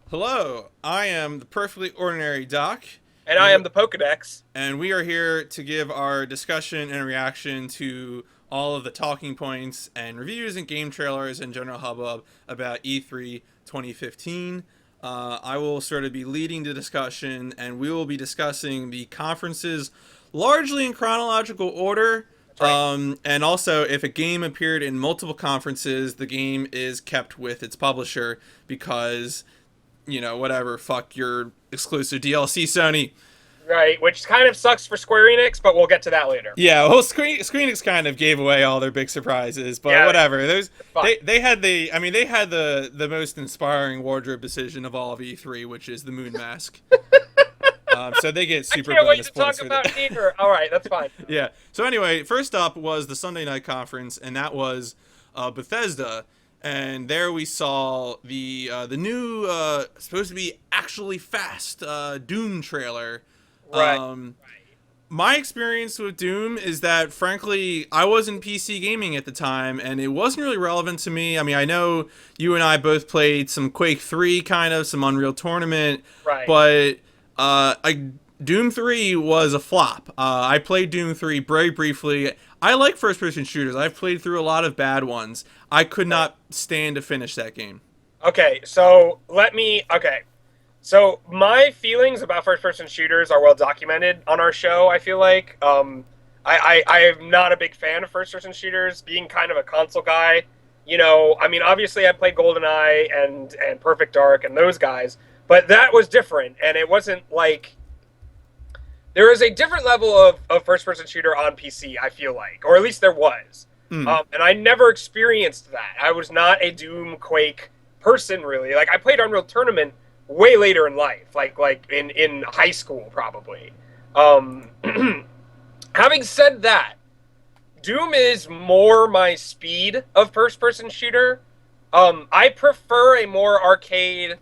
Hello, I am the perfectly ordinary Doc, And I and am the Pokedex. we are here to give our discussion and reaction to all of the talking points and reviews and game trailers and general hubbub about E3 2015. I will sort of be leading the discussion, and we will be discussing the conferences largely in chronological order. That's right. And also, if a game appeared in multiple conferences, the game is kept with its publisher because whatever, fuck your exclusive DLC, Sony. Right, which kind of sucks for Square Enix, but we'll get to that later. Yeah, well, Screenix kind of gave away all their big surprises, but Yeah, whatever. There's it's fine. they had the most inspiring wardrobe decision of all of E3, which is the moon mask. So they get I super can't wait bonus to points talk for about that. Neighbor. All right, that's fine. Yeah. So anyway, first up was the Sunday night conference, and that was Bethesda. And there we saw the new supposed to be actually fast Doom trailer. Right. My experience with Doom is that, frankly, I wasn't PC gaming at the time, and it wasn't really relevant to me. I mean, I know you and I both played some Quake 3, kind of, some Unreal Tournament, Right. but Doom 3 was a flop. I played Doom 3 very briefly. I like first person shooters. I've played through a lot of bad ones. I could Right. not stand to finish that game. Okay, so let me. Okay, so my feelings about first-person shooters are well documented on our show. I feel like I am not a big fan of first-person shooters. Being kind of a console guy, I mean, obviously I played GoldenEye and Perfect Dark and those guys, but that was different, and it wasn't like there is a different level of first-person shooter on PC. I feel like, or at least there was, Mm, and I never experienced that. I was not a Doom Quake person really. Like I played Unreal Tournament way later in life, like in high school probably. Um, Having said that, Doom is more my speed of first-person shooter. I prefer a more arcade,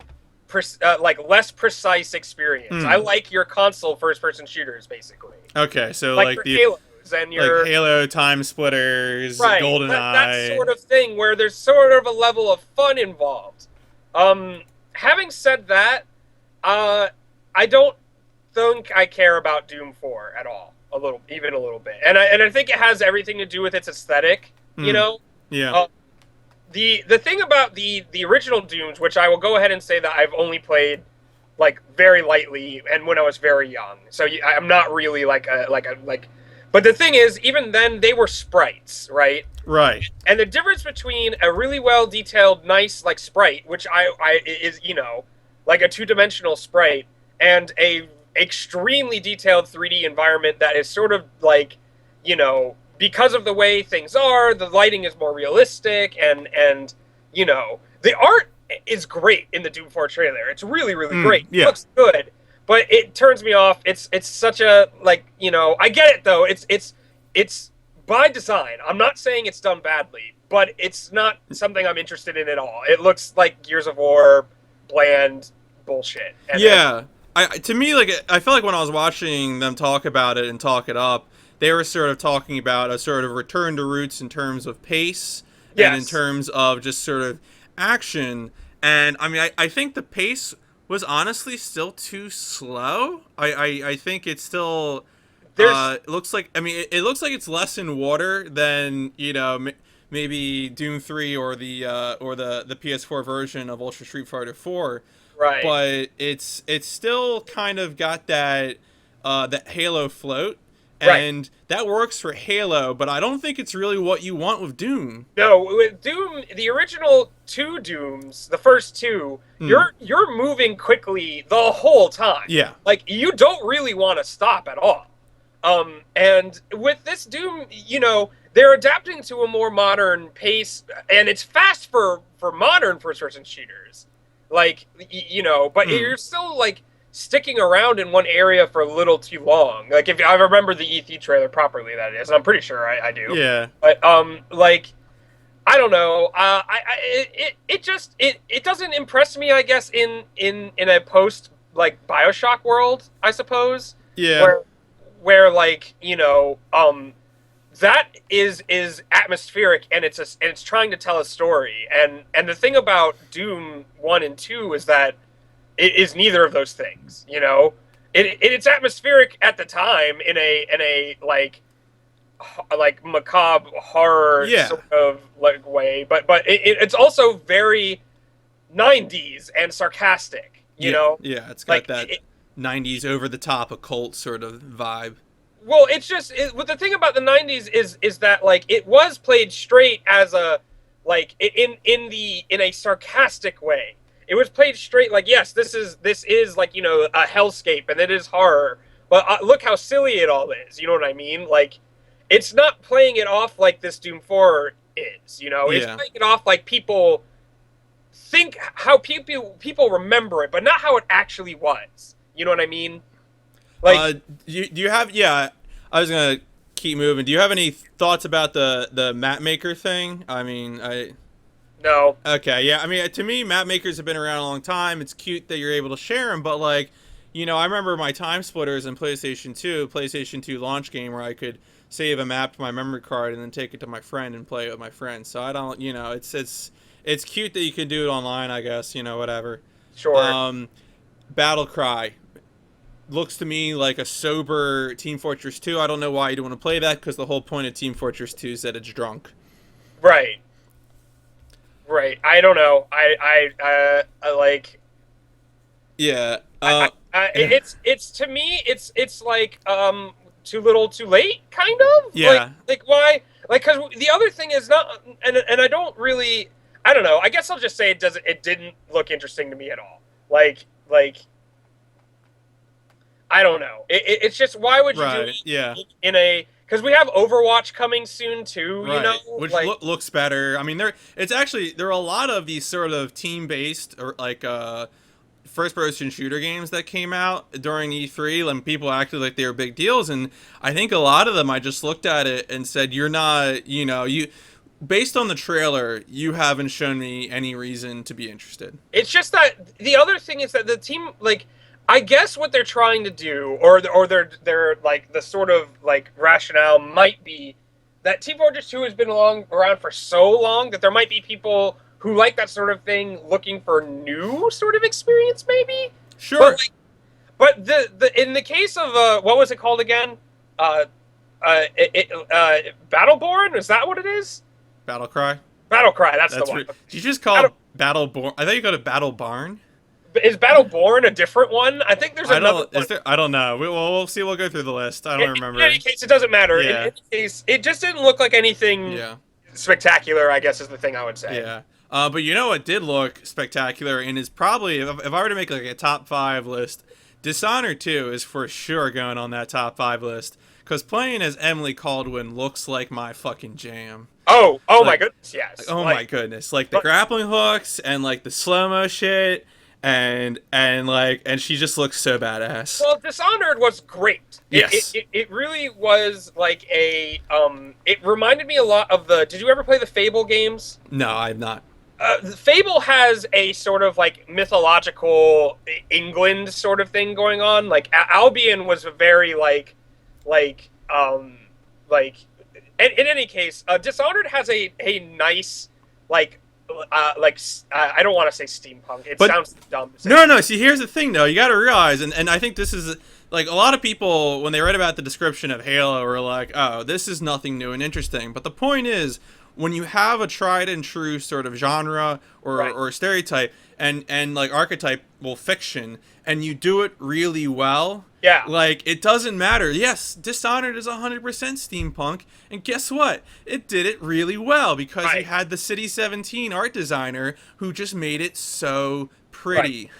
like less precise experience. I mm. like your console first-person shooters, basically, Okay, so like like your the Halos and like your Halo Time Splitters, right. That GoldenEye. sort of thing where there's sort of a level of fun involved. Um, Having said that, uh, I don't think I care about Doom 4 at all. Even a little bit, and I think it has everything to do with its aesthetic. You Mm, know, yeah. uh, the thing about the original Dooms, which I will go ahead and say that I've only played like very lightly and when I was very young, so I'm not really like. But the thing is, even then they were sprites, right? Right. And the difference between a really well detailed, nice like sprite, which I is like a two-dimensional sprite, and a extremely detailed 3D environment that is sort of like, because of the way things are, the lighting is more realistic, and the art is great in the Doom 4 trailer. It's really really great. It Yeah. looks good, but it turns me off. It's such a like I get it though. It's by design. I'm not saying it's done badly, but it's not something I'm interested in at all. It looks like Gears of War, bland bullshit. And Yeah. To me, like, I felt like when I was watching them talk about it and talk it up, they were sort of talking about a sort of return to roots in terms of pace and in yes, terms of just sort of action. And I mean, I think the pace was honestly still too slow. I think it's still there's it looks like, I mean, it looks like it's less in water than maybe Doom 3 or the PS4 version of Ultra Street Fighter 4, right. but it's still kind of got that Halo float, Right. and that works for Halo, but I don't think it's really what you want with Doom. No, with Doom, the original two Dooms, the first two, Hmm. you're moving quickly the whole time. Yeah. Like you don't really want to stop at all. And with this Doom, they're adapting to a more modern pace, and it's fast for modern first-person shooters. Like but Hmm. you're still like sticking around in one area for a little too long. Like if I remember the ET trailer properly, that is, and I'm pretty sure I do. Yeah. But like I don't know. It just it doesn't impress me. I guess in a post like Bioshock world, I suppose, Yeah. where like that is atmospheric, and it's trying to tell a story. And the thing about Doom 1 and 2 is that it is neither of those things. You know, it's atmospheric at the time in a like macabre horror Yeah. sort of like way, but it's also very 90s and sarcastic. You Yeah. know, Yeah. It's got like that 90s over the top occult sort of vibe. well, it's just what the thing about the '90s is that like it was played straight as a like in a sarcastic way. It was played straight like yes, this is like a hellscape and it is horror, but look how silly it all is. You know what I mean? Like it's not playing it off like this Doom 4 is. It's Yeah. playing it off like people think how people remember it, but not how it actually was. You know what I mean? Like Do you have? Yeah, I was gonna keep moving. Do you have any thoughts about the map maker thing? I mean, no, okay, yeah. I mean, to me, map makers have been around a long time. It's cute that you're able to share them, but like, I remember my time splitters in PlayStation 2 launch game where I could save a map to my memory card and then take it to my friend and play it with my friend. So I don't, it's cute that you can do it online. I guess whatever. sure. Battlecry looks to me like a sober Team Fortress 2. I don't know why you don't want to play that because the whole point of Team Fortress 2 is that it's drunk. Right. Right. I don't know. I like. Yeah. It's to me. It's like too little, too late, kind of. Yeah. Like why? Like because the other thing is not, and I don't really. I don't know. I guess I'll just say it doesn't. It didn't look interesting to me at all. Like. I don't know. It's just why would you do Right. it Yeah. in a because we have Overwatch coming soon too. Right. Which like looks better. I mean, there are a lot of these sort of team-based or like first-person shooter games that came out during E3, and people acted like they were big deals. And I think a lot of them, I just looked at it and said, "You're not, you." Based on the trailer, you haven't shown me any reason to be interested. it's just that the other thing is that the team like I guess what they're trying to do, or they're like the sort of like rationale might be that Team Fortress 2 has been around for so long that there might be people who like that sort of thing looking for new sort of experience, maybe. Sure. But the in the case of what was it called again? Battleborn, is that what it is? Battlecry. Battlecry, that's the one. Did you just call it Battleborn? I thought you called it Battle Barn. Is Battleborn a different one? I think there's another one. I don't know. We'll see. We'll go through the list. I don't remember. In any case, it doesn't matter. Yeah. In any case, it just didn't look like anything spectacular, I guess is the thing I would say. Yeah. But what did look spectacular and is probably, if I were to make like a top 5 list, Dishonored 2 is for sure going on that top 5 list. Because playing as Emily Caldwin looks like my fucking jam. Oh my goodness, yes. Oh my goodness. Like the grappling hooks and like the slow-mo shit. And she just looks so badass. Well, Dishonored was great. Yes. It really was like a it reminded me a lot of did you ever play the Fable games? No, I'm not. Fable has a sort of like mythological England sort of thing going on. Like Albion was a very like in any case, Dishonored has a nice I don't want to say steampunk. It sounds dumb to say. No. See, here's the thing, though. You got to realize, and I think this is like a lot of people when they read about the description of Halo are like, "Oh, this is nothing new and interesting." But the point is, when you have a tried and true sort of genre or stereotype and like archetypal fiction, and you do it really well. Yeah. Like, it doesn't matter. Yes, Dishonored is 100% steampunk, and guess what? It did it really well because you had the City 17 art designer who just made it so pretty.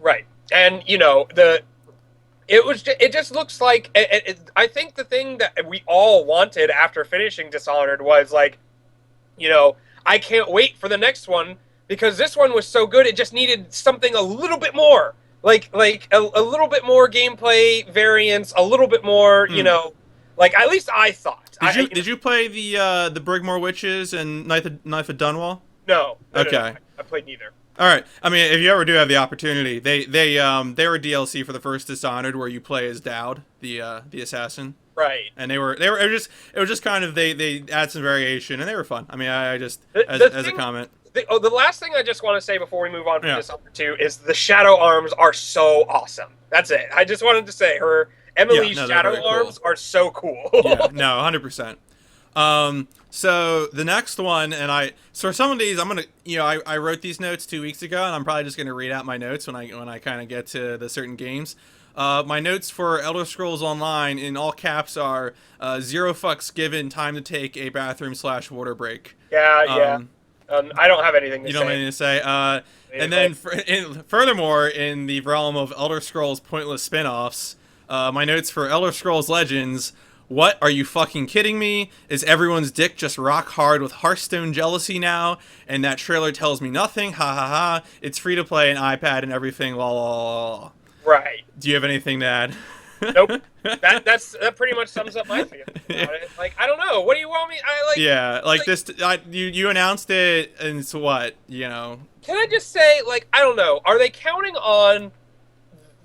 Right. And, it just looks like, I think the thing that we all wanted after finishing Dishonored was like, I can't wait for the next one because this one was so good, it just needed something a little bit more. Like a little bit more gameplay variance, a little bit more, like at least I thought. Did you play the Brigmore Witches and Knife of Dunwall? No. Okay. No. I played neither. All right. I mean, if you ever do have the opportunity, they were DLC for the first Dishonored where you play as Dowd, the assassin. Right. And it was just kind of they add some variation and they were fun. I mean, I just as a comment. the last thing I just want to say before we move on from Yeah. Dishonored 2 is the shadow arms are so awesome. That's it. I just wanted to say Yeah, Emily's no, they're shadow very cool. arms are so cool. Yeah, no, 100%. So the next one, so for some of these, I'm gonna, I wrote these notes 2 weeks ago, and I'm probably just gonna read out my notes when I kind of get to the certain games. My notes for Elder Scrolls Online in all caps are 0 fucks given, time to take a bathroom/water break. Yeah, yeah. Um, I don't have anything to you don't have say. anything to say. And then furthermore, in the realm of Elder Scrolls pointless spin-offs, my notes for Elder Scrolls Legends: what, are you fucking kidding me? Is everyone's dick just rock hard with Hearthstone jealousy now? And that trailer tells me nothing. Ha ha ha. It's free to play an iPad and everything. La la la la. Right. Do you have anything to add? Nope. That pretty much sums up my feelings about it. Like, I don't know. What do you want me? Yeah, this. You announced it, and it's what, Can I just say, like, I don't know. Are they counting on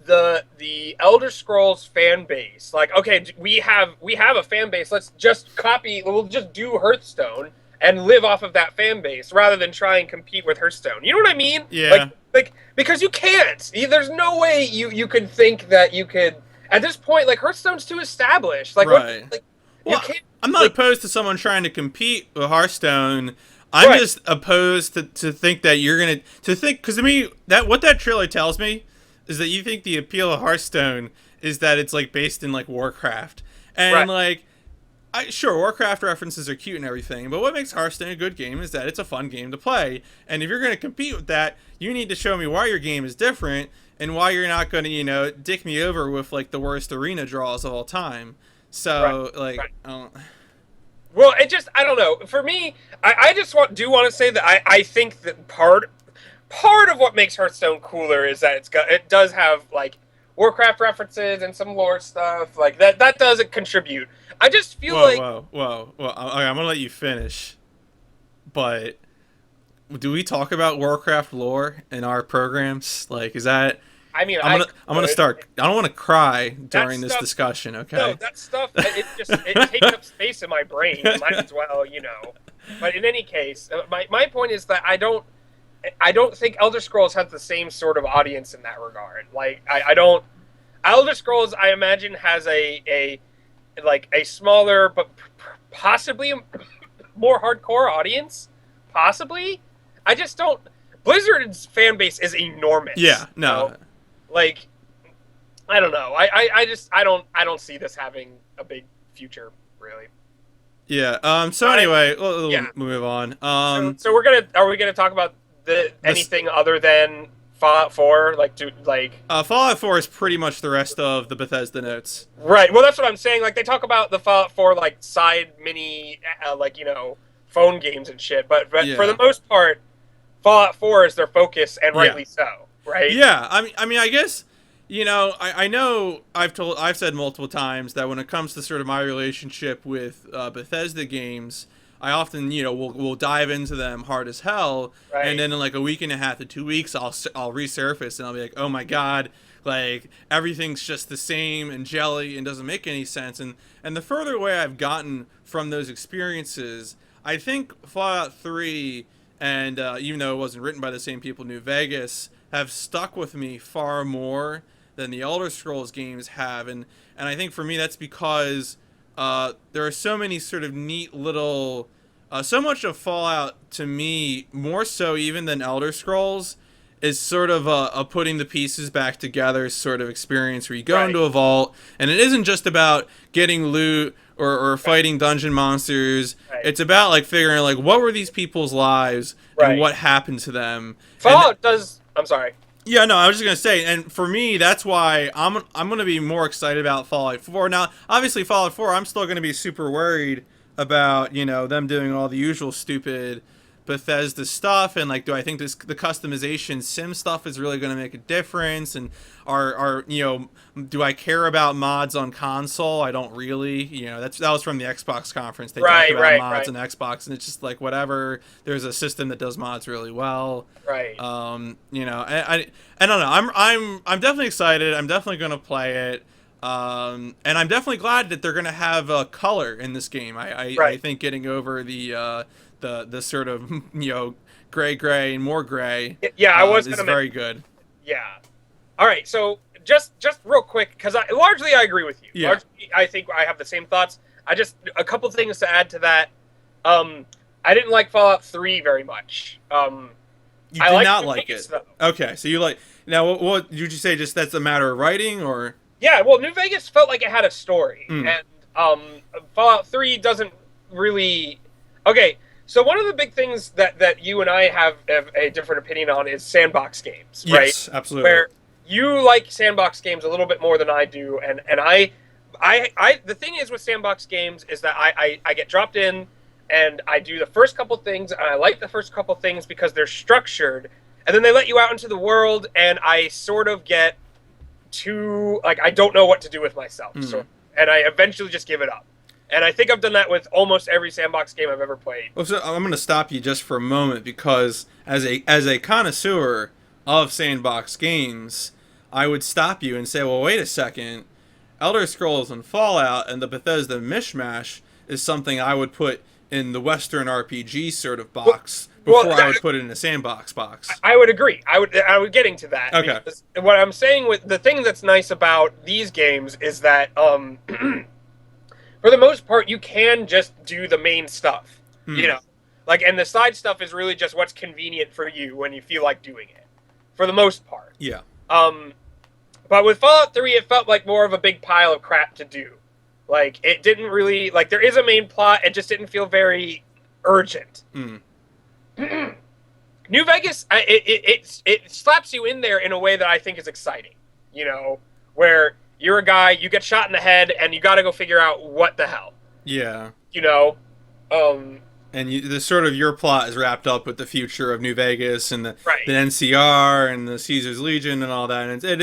the Elder Scrolls fan base? Like, okay, we have a fan base. Let's just copy. We'll just do Hearthstone and live off of that fan base rather than try and compete with Hearthstone. You know what I mean? Yeah. Like because you can't. There's no way you could think that you could. At this point, like, Hearthstone's too established. Like, right. You can't. I'm not opposed to someone trying to compete with Hearthstone. I'm just opposed to think that you're gonna because to me what that trailer tells me is that you think the appeal of Hearthstone is that it's like based in like Warcraft, and like, sure, Warcraft references are cute and everything, but what makes Hearthstone a good game is that it's a fun game to play. And if you're going to compete with that, you need to show me why your game is different and why you're not going to, dick me over with like the worst arena draws of all time. So Well, I don't know. For me, I just want to say that I think that part of what makes Hearthstone cooler is that it does have like Warcraft references and some lore stuff like that. That does contribute. I just feel whoa. I'm gonna let you finish, but do we talk about Warcraft lore in our programs? Like, is that? I mean, I'm gonna start. I don't want to cry during this discussion. Okay. No, that stuff. It takes up space in my brain. Might as well, But in any case, my point is that I don't think Elder Scrolls has the same sort of audience in that regard. Like, I don't. Elder Scrolls, I imagine, has a smaller but possibly more hardcore audience. Possibly, I just don't. Blizzard's fan base is enormous. Yeah, no. Like, I don't know. I don't see this having a big future, really. Yeah. So anyway, we'll move on. So are we gonna talk about anything other than Fallout 4? Fallout 4 is pretty much the rest of the Bethesda notes. Right. Well, that's what I'm saying. Like, they talk about the Fallout 4 side mini phone games and shit. But for the most part, Fallout 4 is their focus, and rightly so. Right? Yeah. I mean, I guess, I know I've said multiple times that when it comes to sort of my relationship with Bethesda games, I often, we'll dive into them hard as hell, and then in like a week and a half to 2 weeks, I'll resurface and I'll be like, oh my god, like everything's just the same and jelly and doesn't make any sense. And the further away I've gotten from those experiences, I think Fallout 3 and even though it wasn't written by the same people, New Vegas, have stuck with me far more than the Elder Scrolls games have, and I think for me that's because there are so many sort of neat little, so much of Fallout to me, more so even than Elder Scrolls, is sort of a putting the pieces back together sort of experience where you go into a vault, and it isn't just about getting loot or fighting dungeon monsters. It's about like figuring like what were these people's lives and what happened to them. Fallout I'm sorry. Yeah, no, I was just gonna say, and for me, that's why I'm gonna be more excited about Fallout 4. Now, obviously, Fallout 4, I'm still gonna be super worried about them doing all the usual stupid Bethesda stuff, and like, do I think the customization sim stuff is really gonna make a difference? And do I care about mods on console? I don't really. That was from the Xbox conference. They talked about mods on Xbox, and it's just like whatever. There's a system that does mods really well. Right. I don't know. I'm definitely excited. I'm definitely gonna play it. And I'm definitely glad that they're gonna have color in this game. I think getting over the sort of gray, and more gray. Yeah, I was is gonna very good. Yeah. All right, so just real quick, because largely I agree with you. Yeah. Largely, I think I have the same thoughts. I just a couple things to add to that. I didn't like Fallout 3 very much. You I did like not New like Vegas, it. though. Okay, so you like now. What did you say? Just that's a matter of writing, or Yeah, well, New Vegas felt like it had a story, Mm. and Fallout 3 doesn't really. Okay, so one of the big things that you and I have a different opinion on is sandbox games, right? yes, absolutely. Where you like sandbox games a little bit more than I do, and I the thing is with sandbox games is that I get dropped in and I do the first couple things and I like the first couple things because they're structured, and then they let you out into the world and I sort of get too like I don't know what to do with myself, so and I eventually just give it up. And I think I've done that with almost every sandbox game I've ever played. Well, so I'm going to stop you just for a moment because as a connoisseur of sandbox games, I would stop you and say, well, wait a second. Elder Scrolls and Fallout and the Bethesda mishmash is something I would put in the Western RPG sort of box before I would put it in a sandbox box. I would agree. I would getting to that. Okay. Because what I'm saying with the thing that's nice about these games is that for the most part you can just do the main stuff. You know. Like and the side stuff is really just what's convenient for you when you feel like doing it. For the most part. Yeah. But with Fallout 3 it felt like more of a big pile of crap to do. Like it didn't really like there is a main plot, it just didn't feel very urgent. New Vegas, it slaps you in there in a way that I think is exciting. You know, where you're a guy, you get shot in the head, and you got to go figure out what the hell. Yeah. You know, and the sort of your plot is wrapped up with the future of New Vegas and the Right. NCR and the Caesar's Legion and all that. And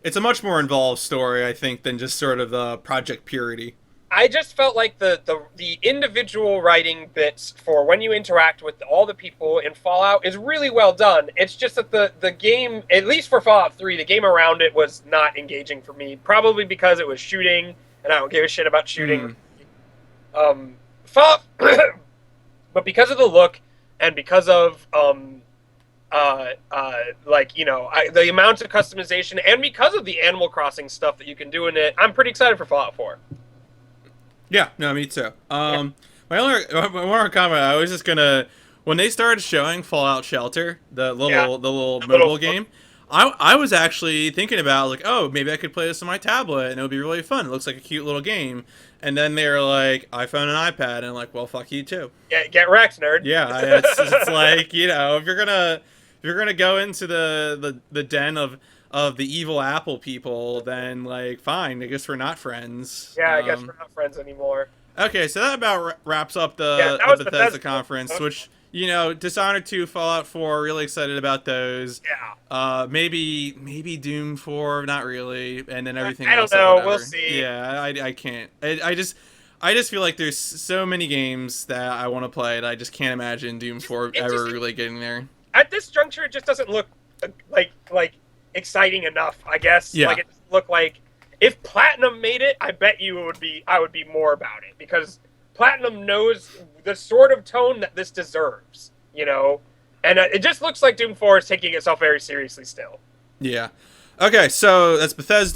it's a much more involved story, I think, than just sort of the Project Purity. I just felt like the individual writing bits for when you interact with all the people in Fallout is really well done. It's just that the game, at least for Fallout 3, the game around it was not engaging for me. Probably because it was shooting, and I don't give a shit about shooting. Fallout, but because of the look and because of like you know the amount of customization and because of the Animal Crossing stuff that you can do in it, I'm pretty excited for Fallout 4. Yeah, no, me too. My only comment, I was just gonna when they started showing Fallout Shelter, the little mobile game, I was actually thinking about like, oh, maybe I could play this on my tablet and it would be really fun. It looks like a cute little game. And then they're like iPhone and iPad, and I'm like, well, fuck you too. Get wrecked, nerd. Yeah, it's like, you know, if you're gonna go into the den of the evil Apple people, then like fine, I guess we're not friends. Yeah, I guess we're not friends anymore. Okay, so that about wraps up the Bethesda conference, which, you know, Dishonored 2, Fallout 4, really excited about those. Yeah. Maybe Doom 4, not really, and then everything I else. don't know, whatever. we'll see. Yeah, I can't. I just feel like there's so many games that I want to play that I just can't imagine Doom 4 ever really getting there. At this juncture, it just doesn't look like exciting enough, I guess. Yeah. Like it doesn't look like if Platinum made it, I bet you I would be more about it because Platinum knows the sort of tone that this deserves, you know? And it just looks like Doom 4 is taking itself very seriously still. Yeah. Okay, so that's Bethesda.